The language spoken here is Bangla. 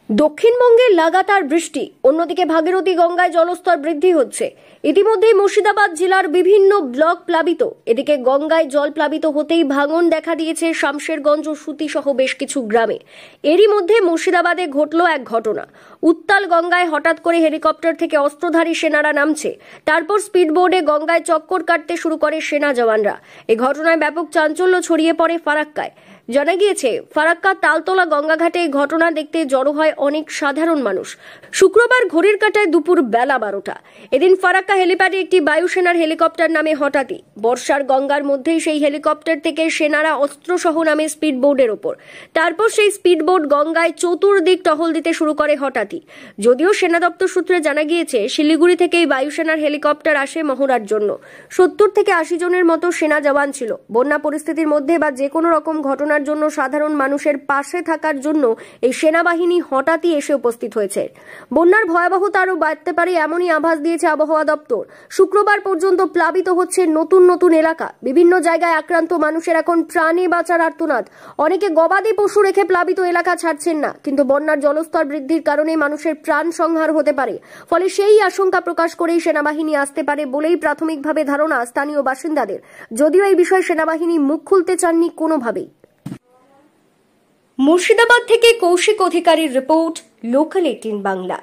দক্ষিণবঙ্গে লাগাতার বৃষ্টি, অন্যদিকে ভাগীরথী গঙ্গায় জলস্তর বৃদ্ধি হচ্ছে। ইতিমধ্যেই মুর্শিদাবাদ জেলার বিভিন্ন ব্লক প্লাবিত। এদিকে গঙ্গায় জল প্লাবিত হতেই ভাঙন দেখা দিয়েছে শামশেরগঞ্জ ও সুতি সহ বেশ কিছু গ্রামে। এরই মধ্যে মুর্শিদাবাদে ঘটল এক ঘটনা। উত্তাল গঙ্গায় হঠাৎ করে হেলিকপ্টার থেকে অস্ত্রধারী সেনারা নামছে, তারপর স্পিডবোর্ডে গঙ্গায় চক্কর কাটতে শুরু করে সেনা জওয়ানরা। এই ঘটনায় ব্যাপক চাঞ্চল্য ছড়িয়ে পড়ে ফারাক্কায়। জানা গিয়েছে, ফারাক্কা তালতলা গঙ্গাঘাটে এই ঘটনা দেখতে জড়ো হয় অনেক সাধারণ মানুষ। শুক্রবার ঘড়ির কাঁটায় দুপুর বেলা 12টা। এদিন ফারাক্কা হেলিপ্যাডে একটি বায়ুসেনার হেলিকপ্টার নামে হঠাৎই। বর্ষার গঙ্গার মধ্যেই সেই হেলিকপ্টার থেকে সেনারা অস্ত্রসহ নামে স্পিডবোর্ডের ওপর। তারপর সেই স্পিডবোর্ড গঙ্গায় চতুর্দিক টহল দিতে শুরু করে হঠাৎই। যদিও সেনা দপ্তর সূত্রে জানা গিয়েছে, শিলিগুড়ি থেকে এই বায়ুসেনার হেলিকপ্টার আসে মহড়ার জন্য। 70 থেকে 80 জনের মতো সেনা জওয়ান ছিল। বন্যা পরিস্থিতির মধ্যে বা যে কোনো রকম ঘটনার জন্য সাধারণ মানুষের পাশে থাকার জন্য এই সেনাবাহিনী হঠাৎই এসে উপস্থিত হয়েছে। বন্যার ভয়াবহতা আরও বাড়তে পারে এমনই আভাস দিয়েছে আবহাওয়া দপ্তর। শুক্রবার পর্যন্ত প্লাবিত হচ্ছে নতুন নতুন এলাকা। বিভিন্ন জায়গায় আক্রান্ত মানুষের এখন প্রাণে বাঁচার আর্তনাদ। অনেকে গবাদি পশু রেখে প্লাবিত এলাকা ছাড়ছেন না, কিন্তু বন্যার জলস্তর বৃদ্ধির কারণে মানুষের প্রাণ সংহার হতে পারে। ফলে সেই আশঙ্কা প্রকাশ করেই সেনাবাহিনী আসতে পারে বলেই প্রাথমিকভাবে ধারণা স্থানীয় বাসিন্দাদের। যদিও এই বিষয়ে সেনাবাহিনী মুখ খুলতে চাননি কোনোভাবেই। মুর্শিদাবাদ থেকে কৌশিক অধিকারীর রিপোর্ট, লোকাল 18 বাংলা।